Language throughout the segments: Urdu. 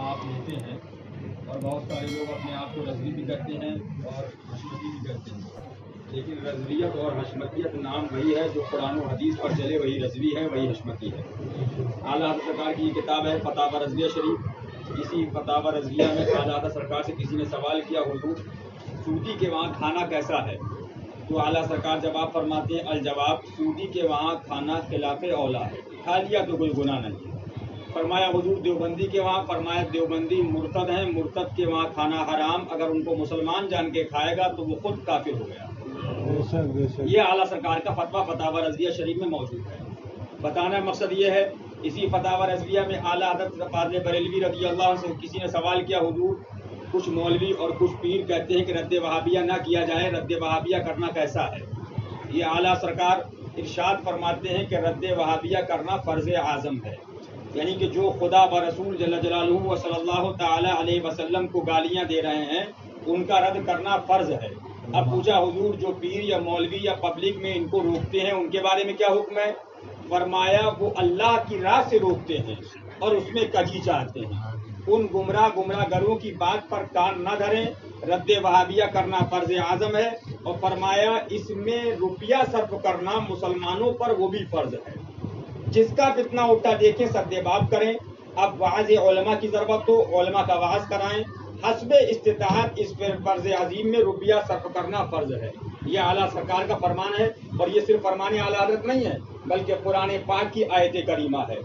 آپ لیتے ہیں اور بہت سارے لوگ اپنے آپ کو رضوی بھی کرتے ہیں اور حشمتی بھی کرتے ہیں، لیکن رضویت اور حشمتیت نام وہی ہے جو قرآن و حدیث پر چلے، وہی رضوی ہے، وہی حشمتی ہے۔ اعلیٰ حضرت سرکار کی یہ کتاب ہے فتاوی رضویہ شریف۔ اسی فتاوی رضویہ میں اعلیٰ حضرت سرکار سے کسی نے سوال کیا، حضور سعودی کے وہاں کھانا کیسا ہے؟ تو اعلیٰ سرکار جواب فرماتے ہیں، الجواب سعودی کے وہاں کھانا خلاف اولا ہے، کھا لیا تو کوئی گناہ نہیں۔ فرمایا حضور دیوبندی کے وہاں؟ فرمایا دیوبندی مرتد ہیں، مرتد کے وہاں کھانا حرام، اگر ان کو مسلمان جان کے کھائے گا تو وہ خود کافر ہو گیا۔ یہ اعلیٰ سرکار کا فتویٰ فتاوی رضویہ شریف میں موجود ہے۔ بتانا مقصد یہ ہے، اسی فتاوی رضویہ میں اعلیٰ حضرت فاضل بریلوی رضی اللہ عنہ سے کسی نے سوال کیا، حضور کچھ مولوی اور کچھ پیر کہتے ہیں کہ رد وہابیہ نہ کیا جائے، رد وہابیہ کرنا کیسا ہے؟ یہ اعلیٰ سرکار ارشاد فرماتے ہیں کہ رد وہابیہ کرنا فرض اعظم ہے، یعنی کہ جو خدا و رسول جل جلالہ و صلی اللہ تعالی علیہ وسلم کو گالیاں دے رہے ہیں ان کا رد کرنا فرض ہے۔ اب پوچھا حضور جو پیر یا مولوی یا پبلک میں ان کو روکتے ہیں ان کے بارے میں کیا حکم ہے؟ فرمایا وہ اللہ کی راہ سے روکتے ہیں اور اس میں کجی چاہتے ہیں، ان گمراہ گروں کی بات پر کان نہ دھریں، رد وہابیہ کرنا فرض اعظم ہے، اور فرمایا اس میں روپیہ صرف کرنا مسلمانوں پر وہ بھی فرض ہے، جس کا فتنہ اٹھا دیکھیں سد باب کریں۔ اب وعظ علماء کی ضرورت ہو علماء کا وعظ کرائیں، حسب استطاعت اس فرض عظیم میں روپیہ صرف کرنا فرض ہے۔ یہ اعلیٰ سرکار کا فرمان ہے، اور یہ صرف فرمان اعلیٰ حضرت نہیں ہے بلکہ قرآن پاک کی آیت کریمہ ہے۔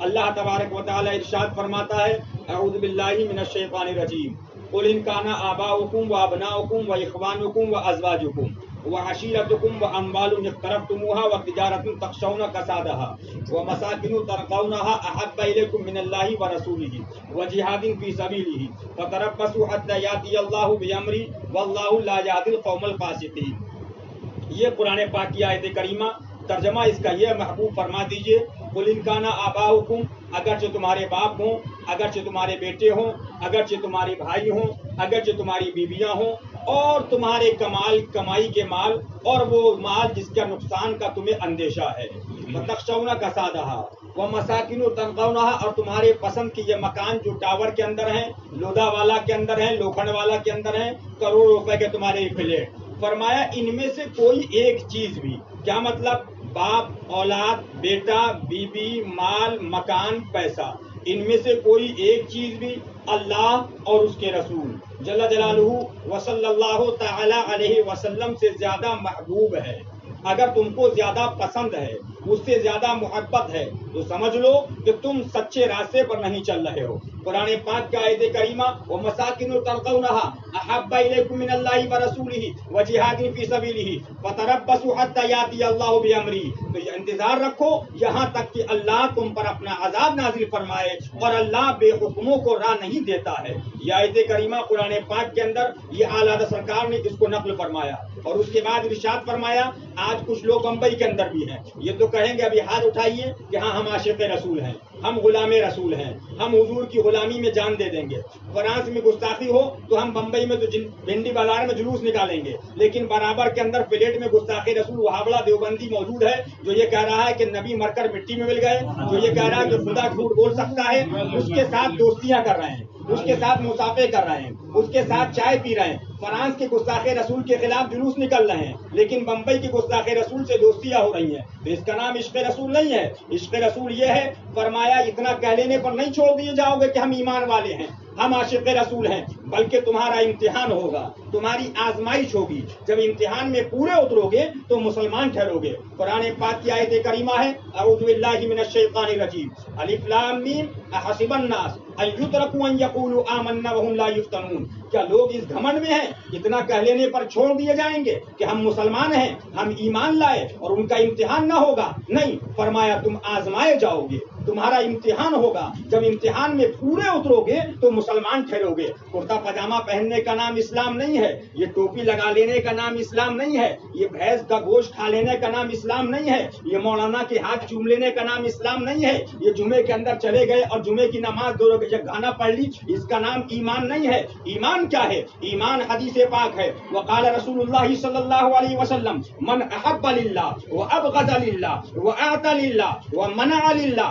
اللہ تبارک و تعالی ارشاد فرماتا ہے، اعوذ باللہ من الشیطان الرجیم، قل ان کان آباؤکم و ابناؤکم و اخوانکم و ازواجکم وعشیرتکم واموال اقترفتموها وتجارة تخشون کسادها ومساکن ترضونها احب الیکم من اللہ ورسولہ وجہاد فی سبیلہ فتربصوا حتی یأتی اللہ بامرہ واللہ لا یہدی القوم الفاسقین۔ یہ قرآن پاک کی آیت کریمہ، ترجمہ اس کا یہ محبوب فرما دیجئے، قل ان کان آباؤکم، اگرچہ تمہارے باپ ہوں، اگرچہ تمہارے بیٹے ہوں، اگرچہ تمہارے بھائی ہوں، اگرچہ تمہاری بیویاں ہوں، اور تمہارے کمائی کے مال، اور وہ مال جس کا نقصان کا تمہیں اندیشہ ہے، وتخشون کسادہا ومساکن ترضونہا، اور تمہارے پسند کی یہ مکان جو ٹاور کے اندر ہیں، لودا والا کے اندر ہیں، لوکھنڈ والا کے اندر ہیں، کروڑ روپے کے تمہارے فلیٹ۔ فرمایا ان میں سے کوئی ایک چیز بھی، کیا مطلب؟ باپ، اولاد، بیٹا، بیوی، مال، مکان، پیسہ، ان میں سے کوئی ایک چیز بھی اللہ اور اس کے رسول جل جلالہ و صلی اللہ تعالی علیہ وسلم سے زیادہ محبوب ہے، اگر تم کو زیادہ پسند ہے، اس سے زیادہ محبت ہے، تو سمجھ لو کہ تم سچے راستے پر نہیں چل رہے ہو۔ قرآن پاک کا آیت کریمہ، وَمَسَاكِنُ تَرْضَوْنَهَا أَحَبَّ إِلَيْكُم مِّنَ اللَّهِ وَرَسُولِهِ وَجِهَادٍ فِي سَبِيلِهِ فَتَرَبَّصُوا حَتَّىٰ يَأْتِيَ اللَّهُ بِأَمْرِهِ، تو یہ انتظار رکھو یہاں تک کہ اللہ تم پر اپنا عذاب نازل فرمائے، اور اللہ بے حکموں کو راہ نہیں دیتا ہے۔ یہ آیت کریمہ قرآن پاک کے اندر یہ اعلیٰ سرکار نے اس کو نقل فرمایا، اور اس کے بعد ارشاد فرمایا، آج کچھ لوگ بمبئی کے اندر بھی ہیں، یہ تو کہیں گے ابھی ہاتھ اٹھائیے کہ ہاں ہم عاشق رسول ہیں، ہم غلام رسول ہیں، ہم حضور کی غلامی میں جان دے دیں گے۔ فرانس میں گستاخی ہو تو ہم بمبئی میں تو بھنڈی بازار میں جلوس نکالیں گے، لیکن برابر کے اندر پلیٹ میں گستاخی رسول وہابڑا دیوبندی موجود ہے جو یہ کہہ رہا ہے کہ نبی مر کر مٹی میں مل گئے، جو یہ کہہ رہا ہے کہ خدا جھوٹ بول سکتا ہے، اس کے ساتھ دوستیاں کر رہے ہیں، اس کے ساتھ مسافے کر رہے ہیں، اس کے ساتھ چائے پی رہے ہیں۔ فرانس کے گستاخ رسول کے خلاف جلوس نکل رہے ہیں، لیکن بمبئی کے گستاخ رسول سے دوستیاں ہو رہی ہیں، تو اس کا نام عشق رسول نہیں ہے۔ عشق رسول یہ ہے، فرمایا اتنا کہہ لینے پر نہیں چھوڑ دیے جاؤ گے کہ ہم ایمان والے ہیں، ہم عاشق رسول ہیں، بلکہ تمہارا امتحان ہوگا، تمہاری آزمائش ہوگی، جب امتحان میں پورے اترو گے تو مسلمان ٹھہرو گے۔ قرآن پاک کی آیت کریمہ ہے، اعوذ باللہ من الشیطان الرجیم، الف لام میم احسب الناس ان یترکوا ان یقولوا آمنا وهم لا یفتنون، کیا لوگ اس گھمنڈ میں ہیں اتنا کہہ لینے پر چھوڑ دیے جائیں گے کہ ہم مسلمان ہیں، ہم ایمان لائے اور ان کا امتحان نہ ہوگا؟ نہیں، فرمایا تم آزمائے جاؤ گے، تمہارا امتحان ہوگا، جب امتحان میں پورے اترو گے تو مسلمان ٹھہرو گے۔ کرتا پاجامہ پہننے کا نام اسلام نہیں ہے، یہ ٹوپی لگا لینے کا نام اسلام نہیں ہے، یہ بھینس کا گوشت کھا لینے کا نام اسلام نہیں ہے، یہ مولانا کے ہاتھ چوم لینے کا نام اسلام نہیں ہے، یہ جمعے کے اندر چلے گئے اور جمعے کی نماز دو رکعت گانا پڑھ لی، اس کا نام ایمان نہیں ہے۔ ایمان کیا ہے؟ ایمان حدیث پاک ہے، وقال رسول اللہ صلی اللہ علیہ وسلم، من احب للہ وابغض للہ واعطى للہ ومنع للہ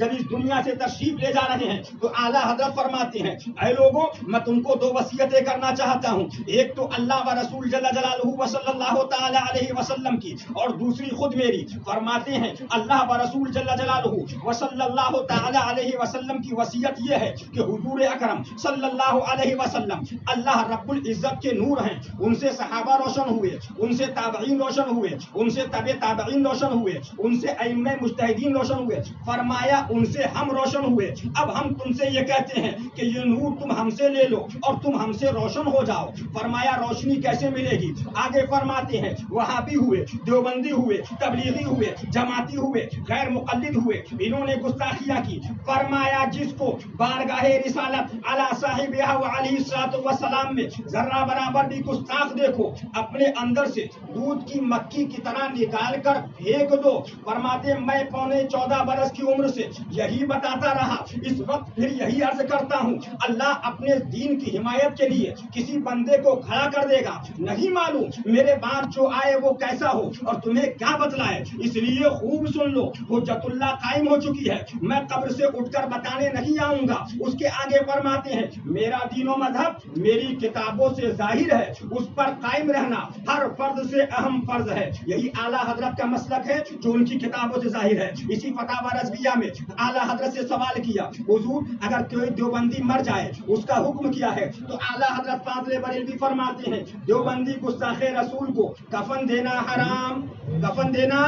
جب اس دنیا سے تشریف لے جا رہے ہیں تو اعلیٰ حضرت فرماتے ہیں اے لوگوں میں تم کو 2 وصیتیں کرنا چاہتا ہوں. ایک تو اللہ و رسول جل جلالہ و صلی اللہ تعالی علیہ وسلم کی اور دوسری خود میری. فرماتے ہیں اللہ و رسول جل جلالہ و صلی اللہ تعالی علیہ وسلم کی وصیت یہ ہے کہ حضور اکرم صلی اللہ علیہ وسلم اللہ رب العزت کے نور ہیں. ان سے صحابہ روشن ہوئے, ان سے تابعین روشن ہوئے, ان سے تبع تابعین روشن ہوئے, ان سے ائمہ مجتہدین روشن ہوئے. فرمایا ان سے ہم روشن ہوئے. اب ہم تم سے یہ کہتے ہیں کہ یہ نور تم ہم سے لے لو اور تم ہم سے روشن ہو جاؤ. فرمایا روشنی کیسے ملے گی؟ آگے فرماتے ہیں وہابی ہوئے, دیوبندی ہوئے, تبلیغی ہوئے, جماعتی ہوئے, غیر مقلد ہوئے, انہوں نے گستاخیاں کی. فرمایا جس کو بارگاہ رسالت علی صاحبہ و علیہ الصلوۃ والسلام میں ذرہ برابر بھی گستاخ دیکھو اپنے اندر سے دودھ کی مکھی کی طرح نکال کر پھینک دو. فرماتے میں 14.25 برس کی عمر سے یہی بتاتا رہا, اس وقت پھر یہی عرض کرتا ہوں اللہ اپنے دین کی حمایت کے لیے کسی بندے کو کھڑا کر دے گا. نہیں معلوم میرے بعد جو آئے وہ کیسا ہو اور تمہیں کیا بتلائے, اس لیے خوب سن لو. حجت اللہ قائم ہو چکی ہے, میں قبر سے اٹھ کر بتانے نہیں آؤں گا. اس کے آگے فرماتے ہیں میرا دین و مذہب میری کتابوں سے ظاہر ہے, اس پر قائم رہنا ہر فرض سے اہم فرض ہے. یہی اعلیٰ حضرت کا مسلک ہے جو ان کی کتابوں سے ظاہر ہے. اسی فتاوی رضویہ میں اعلیٰ حضرت سے سوال کیا حضور اگر کوئی دیوبندی مر جائے اس کا حکم کیا ہے؟ تو اعلیٰ حضرت فاضل بریلوی فرماتے ہیں دیوبندی گستاخ رسول کو کفن دینا حرام, کفن دینا,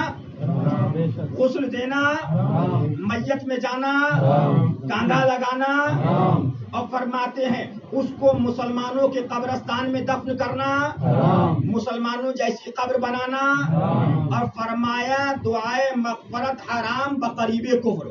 غسل دینا, میت میں جانا, کاندھا لگانا, اور فرماتے ہیں اس کو مسلمانوں کے قبرستان میں دفن کرنا, مسلمانوں جیسی قبر بنانا, اور فرمایا دعائے مغفرت حرام بقریب کفر.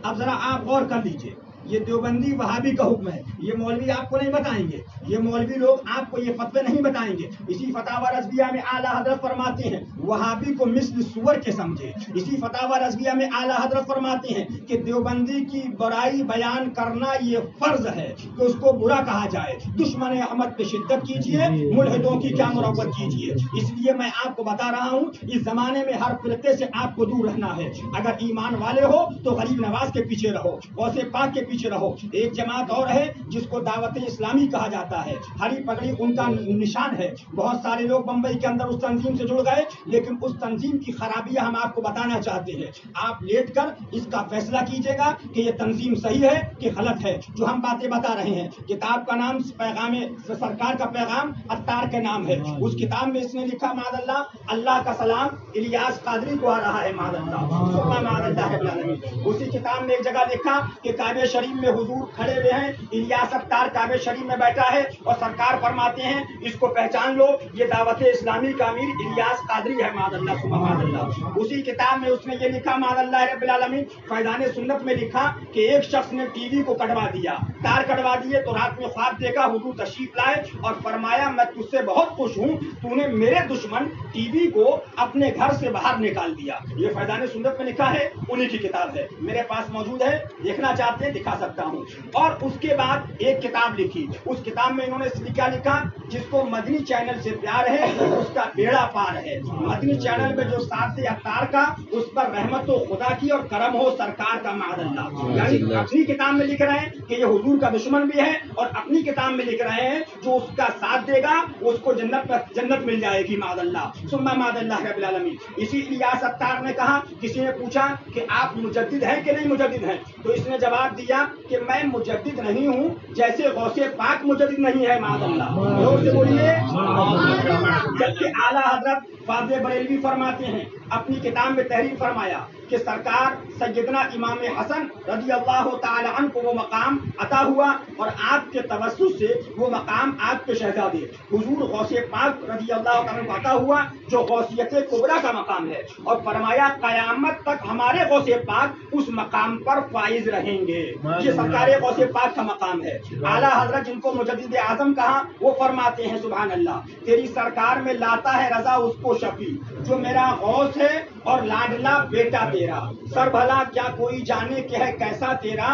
اب ذرا آپ غور کر لیجئے, یہ دیوبندی وہابی کا حکم ہے, یہ مولوی آپ کو نہیں بتائیں گے, یہ مولوی لوگ آپ کو یہ فتوے نہیں بتائیں گے. اسی فتاوی رضویہ میں اعلیٰ حضرت فرماتے ہیں وہابی کو مثل سور کے سمجھے. اسی فتاوی رضویہ میں اعلیٰ حضرت فرماتے ہیں کہ دیوبندی کی برائی بیان کرنا یہ فرض ہے کہ اس کو برا کہا جائے. دشمن احمد پہ شدت کیجیے, ملحدوں کی کیا مروت کیجیے. اس لیے میں آپ کو بتا رہا ہوں اس زمانے میں ہر فرقے سے آپ کو دور رہنا ہے. اگر ایمان والے ہو تو غریب نواز کے پیچھے رہو, غوث پاک کے پیچھے رہو. ایک جماعت اور ہے جس کو دعوت اسلامی کہا جاتا ہے, ہری پگڑی ان کا نشان ہے. بہت سارے لوگ بمبئی کے اندر اس تنظیم سے جڑ گئے, لیکن اس تنظیم کی خرابیاں ہم آپ کو بتانا چاہتے ہیں. آپ لیٹ کر اس کا فیصلہ کیجیے گا کہ یہ تنظیم صحیح ہے کہ غلط ہے. جو ہم باتیں بتا رہے ہیں, کتاب کا نام پیغام سرکار کا پیغام عطار کے نام ہے. اس کتاب میں اس نے لکھا معاذ اللہ اللہ کا سلام الیاس قادری کو آ رہا ہے, معاذ اللہ معاذ اللہ. اسی کتاب میں ایک جگہ لکھا کہ کعبہ شریف میں حضور کھڑے ہوئے ہیں, الیاس عطار کعبہ شریف میں بیٹھا ہے اور سرکار فرماتے ہیں اس کو پہچان لو یہ دعوت اسلامی کا امیر الیاس قادری ہے, معاذ اللہ ثم معاذ اللہ. اسی کتاب میں اس نے یہ لکھا معاذ اللہ رب العالمین فیضان سنت میں لکھا کہ ایک شخص نے ٹی وی کو کٹوا دیا, تار کٹوا دیے, تو رات میں خواب دیکھا حضور تشریف لائے اور فرمایا میں تجھ سے بہت خوش ہوں, تو نے میرے دشمن ٹی وی کو اپنے گھر سے باہر نکال دیا. یہ فیضان سنت میں لکھا ہے, انہی کی کتاب ہے, میرے پاس موجود ہے, دیکھنا چاہتے ہیں دکھا سکتا ہوں. اور اس کے بعد ایک کتاب لکھی, اس کتاب میں انہوں نے کیا لکھا جس کو مدنی چینل سے پیار ہے اس کا بیڑا پار ہے. مدنی چینل میں جو ساتھ عطار کا اس پر رحمت و خدا کی اور کرم ہو سرکار کا معاذ اللہ. یعنی اپنی کتاب میں لکھ رہے ہیں کہ یہ حضور کا دشمن بھی ہے اور اپنی کتاب میں لکھ رہے ہیں جو اس کا ساتھ دے گا اس کو جنت مل جائے گی معاذ اللہ ثم معاذ اللہ رب العالمین. اسی الیاس عطار نے کہا, کسی نے پوچھا کہ آپ مجدد ہیں کہ نہیں مجدد ہیں, تو اس نے جواب دیا کہ میں مجدد نہیں ہوں جیسے غوث پاک مجدد نہیں ہے معاذ اللہ. زور سے بولیے. جبکہ اعلیٰ حضرت فاضل بریلوی فرماتے ہیں اپنی کتاب میں تحریر فرمایا کہ سرکار سیدنا امام حسن رضی اللہ تعالی عنہ کو وہ مقام عطا ہوا اور آپ کے توسط سے وہ مقام آپ کے شہزادے حضور غوث پاک رضی اللہ تعالی عنہ کو عطا ہوا جو غوثیت کبریٰ کا مقام ہے, اور فرمایا قیامت تک ہمارے غوث پاک اس مقام پر فائز رہیں گے. یہ سرکار غوث پاک کا مقام ہے. اعلیٰ حضرت جن کو مجدد اعظم کہا وہ فرماتے ہیں سبحان اللہ تیری سرکار میں لاتا ہے رضا اس کو شفیع جو میرا غوث ہے اور لاڈلا بیٹا تیرا. سر بھلا کیا کوئی جانے کہ ہے کیسا تیرا